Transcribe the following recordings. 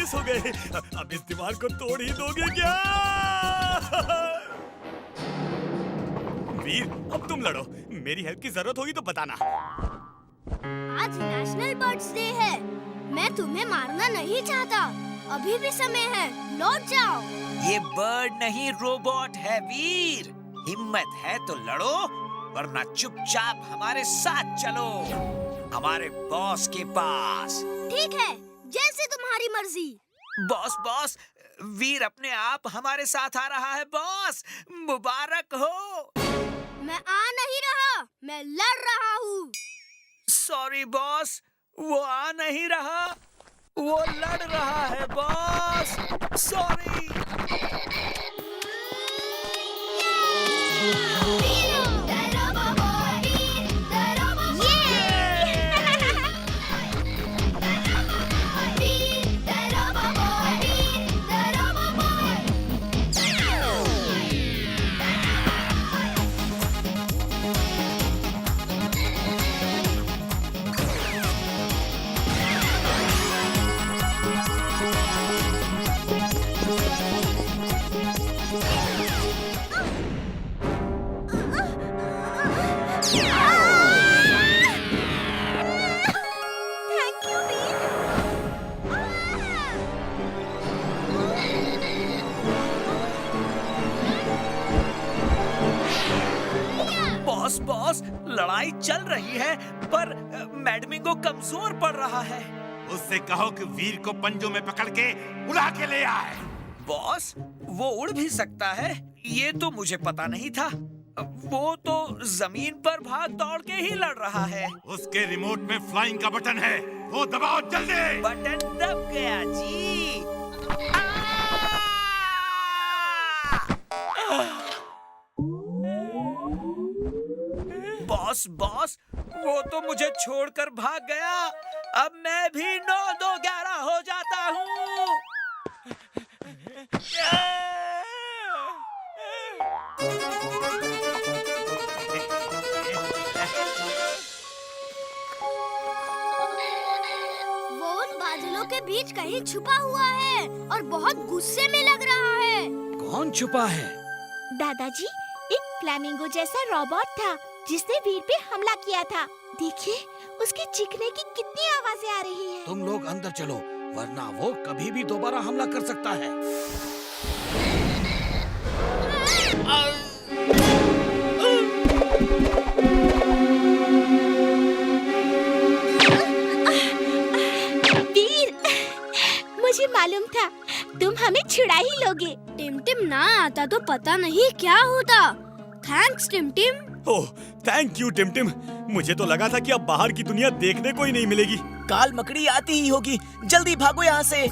खुश हो गए। अब इस दीवार को तोड़ ही दोगे क्या? वीर, अब तुम लड़ो। मेरी हेल्प की जरूरत होगी तो बताना। आज नेशनल बर्ड्स डे है। मैं तुम्हें मारना नहीं चाहता। अभी भी समय है, लौट जाओ। ये बर्ड नहीं रोबोट है वीर। हिम्मत है तो लड़ो, वरना चुपचाप हमारे साथ चलो, हमारे बॉस के पास। ठीक है, जैसे तुम्हारी मर्जी। बॉस, वीर अपने आप हमारे साथ आ रहा है बॉस। मुबारक हो। मैं आ नहीं रहा, मैं लड़ रहा हूँ। सॉरी बॉस, वो आ नहीं रहा, वो लड़ रहा है बॉस। सॉरी। बॉस, लड़ाई चल रही है पर मैडमिंगो कमजोर पड़ रहा है। उससे कहो कि वीर को पंजों में पकड़ के उड़ा के ले आए। बॉस, वो उड़ भी सकता है, ये तो मुझे पता नहीं था। वो तो जमीन पर भाग दौड़ के ही लड़ रहा है। उसके रिमोट में फ्लाइंग का बटन है, वो दबाओ जल्दी। बटन दब गया जी। बॉस, वो तो मुझे छोड़कर भाग गया। अब मैं भी 9-2-11 हो जाता हूँ। वो उन बादलों के बीच कहीं छुपा हुआ है और बहुत गुस्से में लग रहा है। कौन छुपा है? दादाजी, एक फ्लैमिंगो जैसा रोबोट था जिसने वीर पे हमला किया था। देखिए, उसके चीखने की कितनी आवाजें आ रही हैं। तुम लोग अंदर चलो, वरना वो कभी भी दोबारा हमला कर सकता है। वीर, मुझे मालूम था तुम हमें छुड़ा ही लोगे। टिमटिम ना आता तो पता नहीं क्या होता। Thanks Timtim. Oh, thank you Timtim. मुझे तो लगा था कि अब बाहर की दुनिया देखने को ही नहीं मिलेगी। काल मकड़ी आती ही होगी, जल्दी भागो यहाँ से।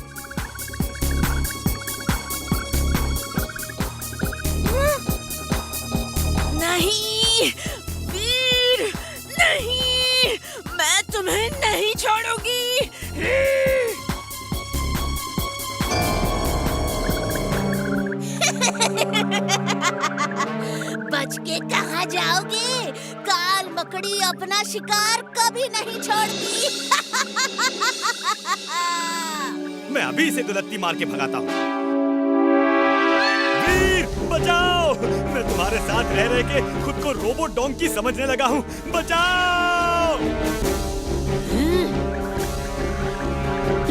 नहीं वीर, नहीं, मैं तुम्हें नहीं छोड़ूंगी। बच के कहाँ जाओगे? काल मकड़ी अपना शिकार कभी नहीं छोड़ती। मैं अभी इसे दुलत्ती मार के भगाता हूँ। वीर, बचाओ! मैं तुम्हारे साथ रह रह के खुद को रोबोट डोंकी समझने लगा हूँ। बचाओ!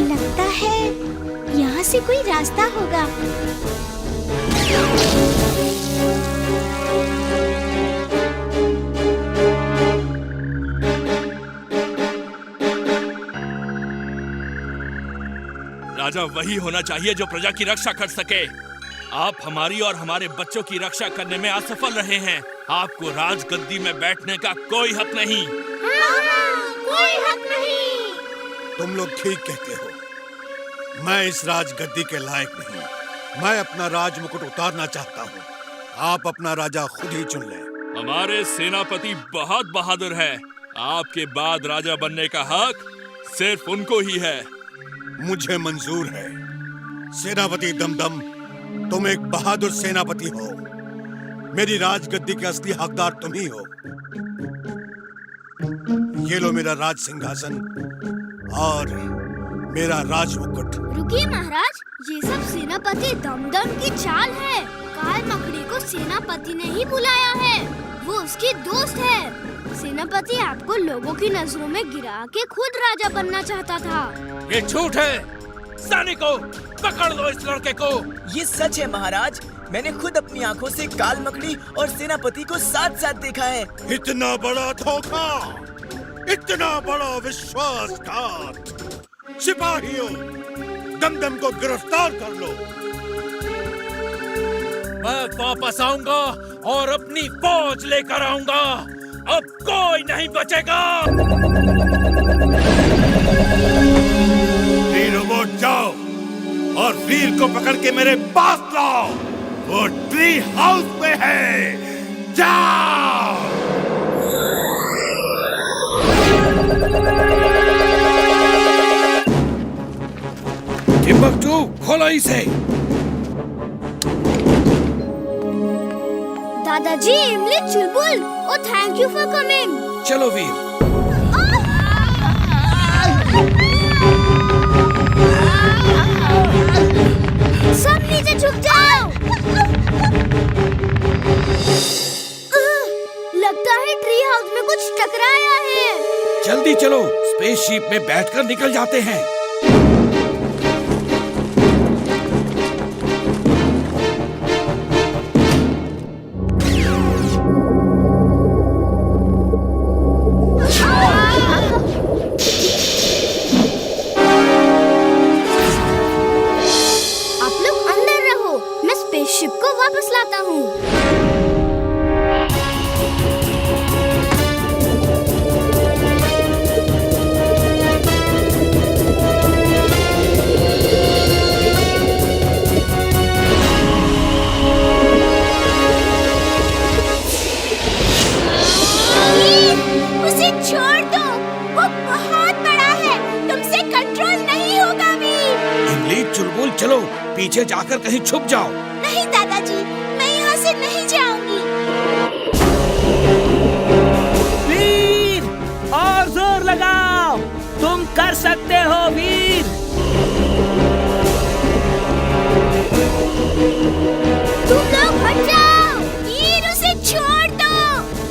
लगता है यहाँ से कोई रास्ता होगा। राजा वही होना चाहिए जो प्रजा की रक्षा कर सके। आप हमारी और हमारे बच्चों की रक्षा करने में असफल रहे हैं। आपको राजगद्दी में बैठने का कोई हक नहीं। कोई हक नहीं। तुम लोग ठीक कहते हो। मैं इस राजगद्दी के लायक नहीं। मैं अपना राज मुकुट उतारना चाहता हूँ। आप अपना राजा खुद ही चुन लें। हमारे सेनापति बहुत बहादुर है। आपके बाद राजा बनने का हक सिर्फ उनको ही है। मुझे मंजूर है। सेनापति दमदम, तुम एक बहादुर सेनापति हो। मेरी राजगद्दी के असली हकदार तुम ही हो। ये लो मेरा राज सिंहासन और मेरा राजमुकुट। रुकिए महाराज, ये सब सेनापति दमदम की चाल है। काल मकड़ी को सेनापति ने ही बुलाया है, वो उसकी दोस्त है। सेनापति आपको लोगों की नजरों में गिरा के खुद राजा बनना चाहता था। ये झूठ है। सैनिकों, पकड़ लो इस लड़के को। ये सच है महाराज, मैंने खुद अपनी आंखों से काल मकड़ी और सेनापति को साथ साथ देखा है। इतना बड़ा धोखा, इतना बड़ा विश्वासघात। सिपाहियों, दमदम को गिरफ्तार कर लो। मैं वापस आऊंगा और अपनी फौज लेकर आऊंगा। अब कोई नहीं बचेगा। रोबोट जाओ और वीर को पकड़ के मेरे पास लाओ। वो ट्री हाउस में है। जाओ। टिम्बकटू, खोलो इसे। दादाजी, इमली, चुलबुल, ओ थैंक यू फॉर कमिंग। चलो वीर। सब नीचे झुक जाओ। लगता है ट्री हाउस में कुछ टकराया है। जल्दी चलो, स्पेसशिप में बैठकर निकल जाते हैं। आप लोग अंदर रहो, मैं स्पेसशिप को वापस लाता हूँ। उसे छोड़ दो, वो बहुत बड़ा है, तुमसे कंट्रोल नहीं होगा वीर। इमली, चुलबुल, चलो पीछे जाकर कहीं छुप जाओ। नहीं दादाजी, मैं यहाँ से नहीं जाऊंगी। वीर, और जोर लगाओ, तुम कर सकते हो वीर। तुम लोग हट जाओ, वीर उसे छोड़ दो,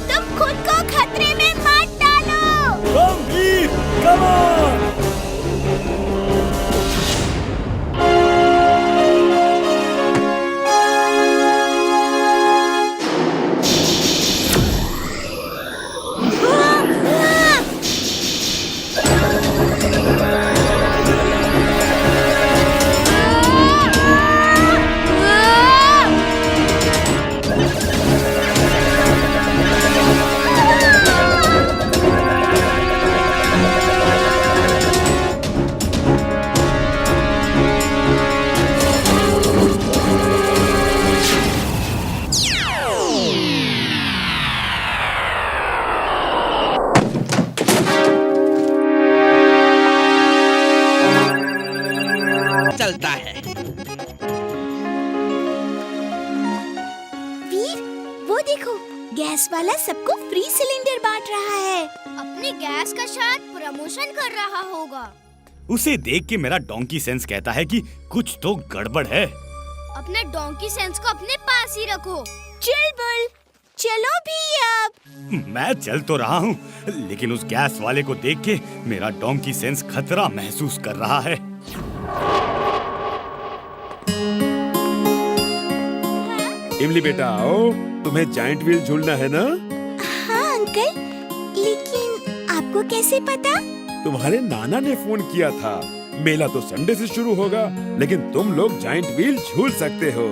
तुम खुद को खतरे में मत डालो। कम वीर, कम ऑन। चलता है। वीर, वो देखो, गैस वाला सबको फ्री सिलेंडर बांट रहा है। अपनी गैस का शायद प्रमोशन कर रहा होगा। उसे देख के मेरा डोंकी सेंस कहता है कि कुछ तो गड़बड़ है। अपने डोंकी सेंस को अपने पास ही रखो। चुलबुल, चलो भी अब। मैं चल तो रहा हूँ, लेकिन उस गैस वाले को देख के मेरा डोंकी सेंस खतरा महसूस कर रहा है। इमली बेटा आओ, तुम्हें जायंट व्हील झूलना है ना? हाँ अंकल, लेकिन आपको कैसे पता? तुम्हारे नाना ने फोन किया था। मेला तो संडे से शुरू होगा, लेकिन तुम लोग जायंट व्हील झूल सकते हो।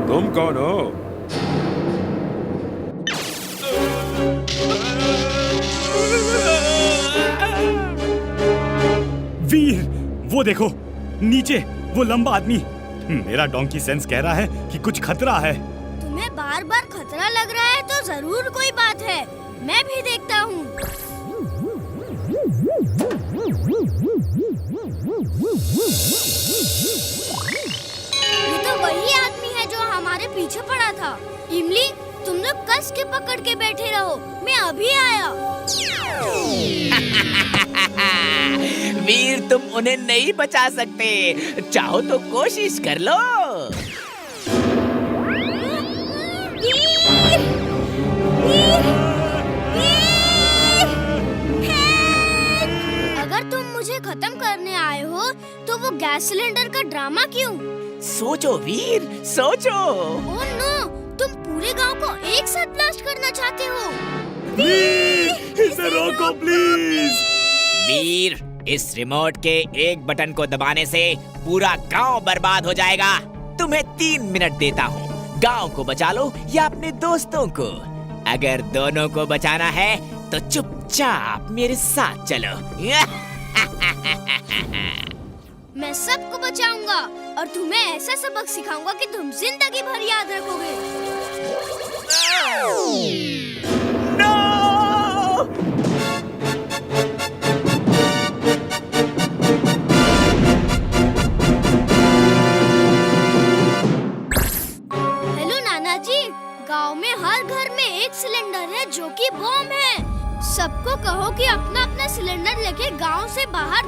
तुम कौन हो? वीर, वो देखो नीचे वो लंबा आदमी। मेरा डोंकी सेंस कह रहा है कि कुछ खतरा है। तुम्हें बार बार खतरा लग रहा है तो जरूर कोई बात है। मैं भी देखता हूँ। ये तो वही आदमी है जो हमारे पीछे पड़ा था। इमली, तुम लोग कस के पकड़ के बैठे रहो, मैं अभी आया। वीर, तुम उन्हें नहीं बचा सकते, चाहो तो कोशिश कर लो। वीर! वीर! वीर! अगर तुम मुझे खत्म करने आए हो तो वो गैस सिलेंडर का ड्रामा क्यों? सोचो वीर, सोचो। ओह नो, तुम पूरे गांव को एक साथ ब्लास्ट करना चाहते हो। इसे रोको प्लीज। वीर, इस रिमोट के एक बटन को दबाने से पूरा गांव बर्बाद हो जाएगा। तुम्हें 3 मिनट देता हूँ, गांव को बचा लो या अपने दोस्तों को। अगर दोनों को बचाना है तो चुपचाप मेरे साथ चलो। मैं सबको बचाऊंगा और तुम्हें ऐसा सबक सिखाऊंगा कि तुम जिंदगी भर याद रखोगे। हेलो नाना जी, गांव में हर घर में एक सिलेंडर है जो कि बॉम्ब है। सबको कहो कि अपना अपना सिलेंडर लेके गांव से बाहर